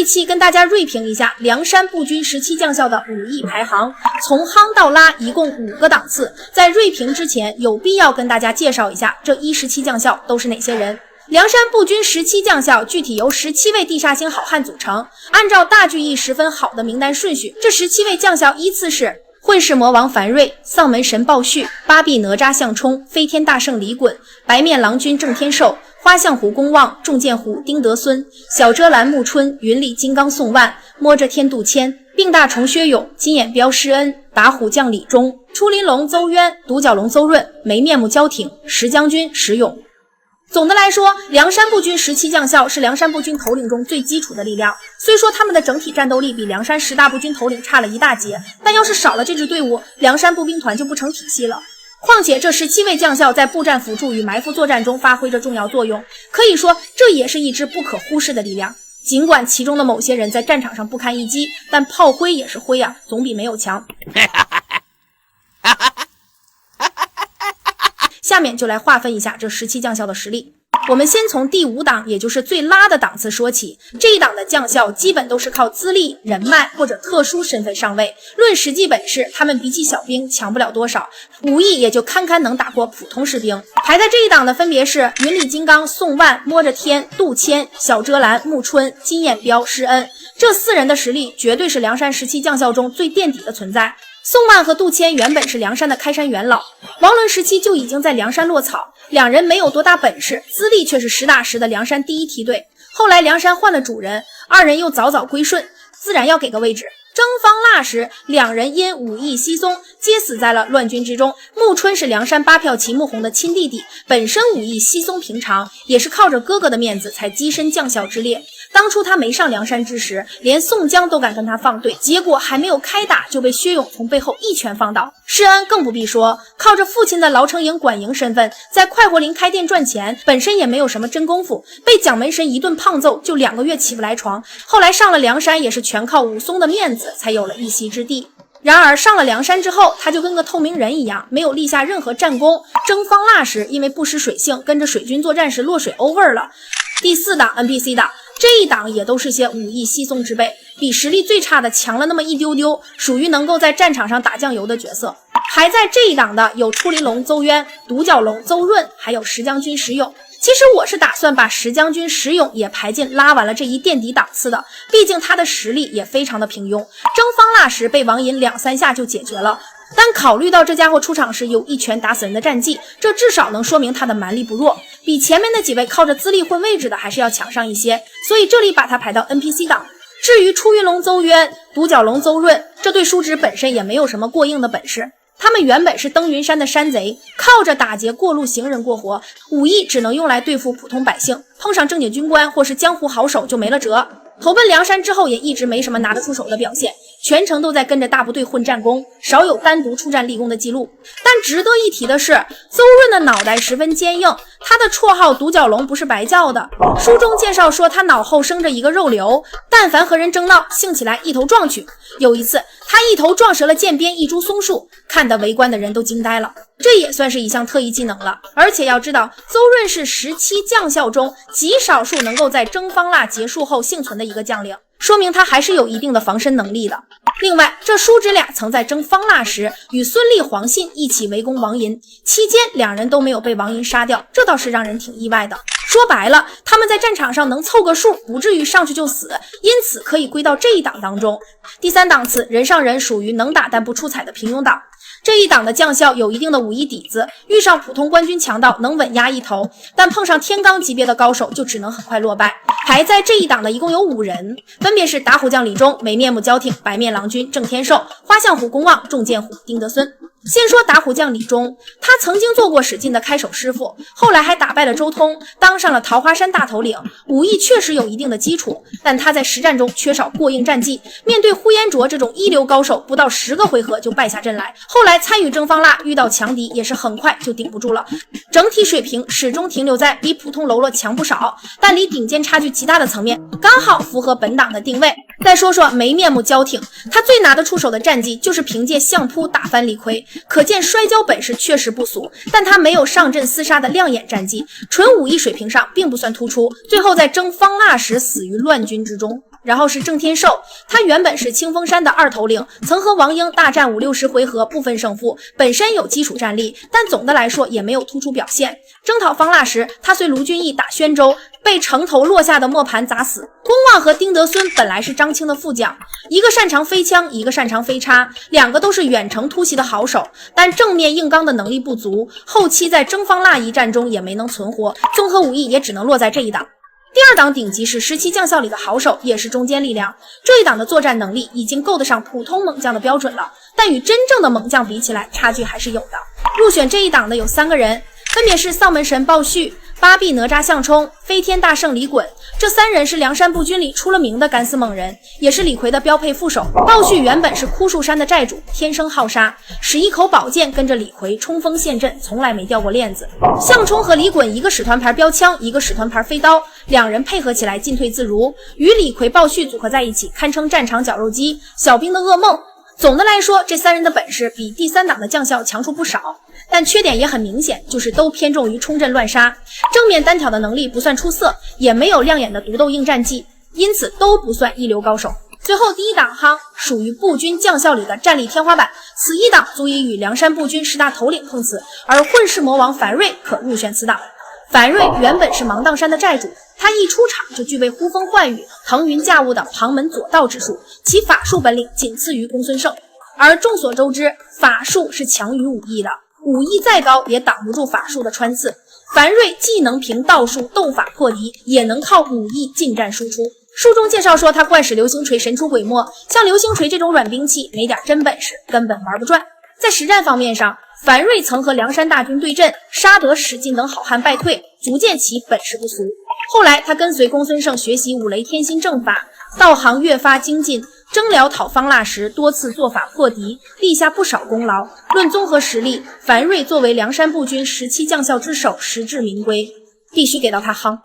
期跟大家锐评一下梁山步军17将校的武艺排行，从夯到拉一共5个档次。在锐评之前，有必要跟大家介绍一下这17将校都是哪些人。梁山步军17将校具体由17位地煞星好汉组成，按照大聚义十分好的名单顺序，这17位将校依次是混世魔王樊瑞、丧门神鲍旭、八臂哪吒项冲、飞天大圣李衮、白面郎君郑天寿、花象虎公望、重剑虎丁德孙、小遮拦沐春、云里金刚宋万、摸着天杜谦、病大虫薛勇、金眼彪施恩、打虎将李忠、出林龙邹渊、独角龙邹润、没面目焦挺、石将军石勇。总的来说，梁山步军17将校是梁山步军头领中最基础的力量。虽说他们的整体战斗力比梁山10大步军头领差了一大截，但要是少了这支队伍，梁山步兵团就不成体系了。况且这17位将校在步战辅助与埋伏作战中发挥着重要作用，可以说这也是一支不可忽视的力量。尽管其中的某些人在战场上不堪一击，但炮灰也是灰啊，总比没有强。下面就来划分一下这17将校的实力。我们先从第5档，也就是最拉的档次说起。这一档的将校基本都是靠资历、人脉或者特殊身份上位，论实际本事，他们比起小兵强不了多少，武艺也就堪堪能打过普通士兵。排在这一档的分别是云里金刚、宋万、摸着天、杜谦、小遮拦、沐春、金眼彪、施恩。这4人的实力绝对是梁山17将校中最垫底的存在。宋万和杜谦原本是梁山的开山元老，王伦时期就已经在梁山落草，两人没有多大本事，资历却是实打实的梁山第一梯队。后来梁山换了主人，二人又早早归顺，自然要给个位置。征方腊时，两人因武艺稀松，皆死在了乱军之中。沐春是梁山8票秦穆弘的亲弟弟，本身武艺稀松平常，也是靠着哥哥的面子才跻身将校之列。当初他没上梁山之时，连宋江都敢跟他放对，结果还没有开打就被薛勇从背后一拳放倒。施恩更不必说，靠着父亲的牢城营管营身份，在快活林开店赚钱，本身也没有什么真功夫，被蒋门神一顿胖揍，就2个月起不来床。后来上了梁山，也是全靠武松的面子才有了一席之地。然而上了梁山之后，他就跟个透明人一样，没有立下任何战功。征方腊时，因为不识水性，跟着水军作战时落水 over 了。第4档 NPC 档，这一档也都是些武艺稀松之辈，比实力最差的强了那么一丢丢，属于能够在战场上打酱油的角色。排在这一档的有出林龙邹渊、独角龙邹润，还有石将军石勇。其实我是打算把石将军石勇也排进拉完了这一垫底档次的，毕竟他的实力也非常的平庸，征方腊时被王银2、3下就解决了。但考虑到这家伙出场时有一拳打死人的战绩，这至少能说明他的蛮力不弱，比前面的几位靠着资历混位置的还是要强上一些，所以这里把他排到 NPC 档。至于出云龙邹渊、独角龙邹润，这对叔侄本身也没有什么过硬的本事，他们原本是登云山的山贼，靠着打劫过路行人过活，武艺只能用来对付普通百姓，碰上正经军官或是江湖好手就没了辙。投奔梁山之后也一直没什么拿得出手的表现，全程都在跟着大部队混战功，少有单独出战立功的记录。但值得一提的是，邹润的脑袋十分坚硬，他的绰号独角龙不是白叫的。书中介绍说他脑后生着一个肉瘤，但凡和人争闹，兴起来一头撞去。有一次他一头撞折了涧边一株松树，看得围观的人都惊呆了。这也算是一项特异技能了。而且要知道，邹润是17将校中极少数能够在征方腊结束后幸存的一个将领，说明他还是有一定的防身能力的。另外，这叔侄俩曾在征方腊时与孙立、黄信一起围攻王银，期间两人都没有被王银杀掉，这倒是让人挺意外的。说白了，他们在战场上能凑个数，不至于上去就死，因此可以归到这一档当中。第3档次，人上人属于能打但不出彩的平庸档。这一档的将校有一定的武艺底子，遇上普通官军强盗能稳压一头，但碰上天罡级别的高手就只能很快落败。排在这一档的一共有5人，分别是打虎将李忠、没面目焦挺、白面郎君郑天寿、花象虎公望、重剑虎丁德孙。先说打虎将李忠，他曾经做过史进的开手师傅，后来还打败了周通，当上了桃花山大头领，武艺确实有一定的基础，但他在实战中缺少过硬战绩，面对呼延灼这种一流高手，不到10个回合就败下阵来。后来参与征方腊，遇到强敌也是很快就顶不住了，整体水平始终停留在比普通喽啰强不少，但离顶尖差距极大的层面，刚好符合本档的定位。再说说没面目焦挺，他最拿得出手的战绩就是凭借相扑打翻李逵，可见摔跤本事确实不俗，但他没有上阵厮杀的亮眼战绩，纯武艺水平上并不算突出，最后在征方腊时死于乱军之中。然后是郑天寿，他原本是清风山的二头领，曾和王英大战50-60回合不分胜负，本身有基础战力，但总的来说也没有突出表现。征讨方腊时，他随卢俊义打宣州，被城头落下的磨盘砸死。公望和丁德孙本来是张清的副将，一个擅长飞枪，一个擅长飞叉，两个都是远程突袭的好手，但正面硬刚的能力不足，后期在征方腊一战中也没能存活，综合武艺也只能落在这一档。第二档顶级是17将校里的好手，也是中坚力量。这一档的作战能力已经够得上普通猛将的标准了，但与真正的猛将比起来，差距还是有的。入选这一档的有3个人，分别是丧门神鲍旭、八臂哪吒项冲、飞天大圣李衮。这3人是梁山步军里出了名的敢死猛人，也是李逵的标配副手。鲍旭原本是枯树山的寨主，天生好杀，使一口宝剑跟着李逵冲锋陷阵，从来没掉过链子。项冲和李衮一个使团牌标枪，一个使团牌飞刀，两人配合起来进退自如，与李逵、鲍旭组合在一起，堪称战场绞肉机，小兵的噩梦。总的来说，这3人的本事比第3档的将校强出不少，但缺点也很明显，就是都偏重于冲阵乱杀，正面单挑的能力不算出色，也没有亮眼的独斗硬战技，因此都不算一流高手。最后第1档属于步军将校里的战力天花板，此一档足以与梁山步军10大头领碰瓷，而混世魔王樊瑞可入选此档。樊瑞原本是芒砀山的寨主，他一出场就具备呼风唤雨、腾云驾雾的旁门左道之术，其法术本领仅次于公孙胜。而众所周知，法术是强于武艺的，武艺再高也挡不住法术的穿刺。樊瑞既能凭道术斗法破敌，也能靠武艺近战输出。书中介绍说，他惯使流星锤神出鬼没，像流星锤这种软兵器没点真本事根本玩不转。在实战方面上，樊瑞曾和梁山大军对阵，杀得史进等好汉败退，足见其本事不俗。后来他跟随公孙胜学习五雷天心阵法，道行越发精进，征辽讨方腊时多次做法破敌，立下不少功劳。论综合实力，樊瑞作为梁山步军17将校之首，实至名归，必须给到他夯。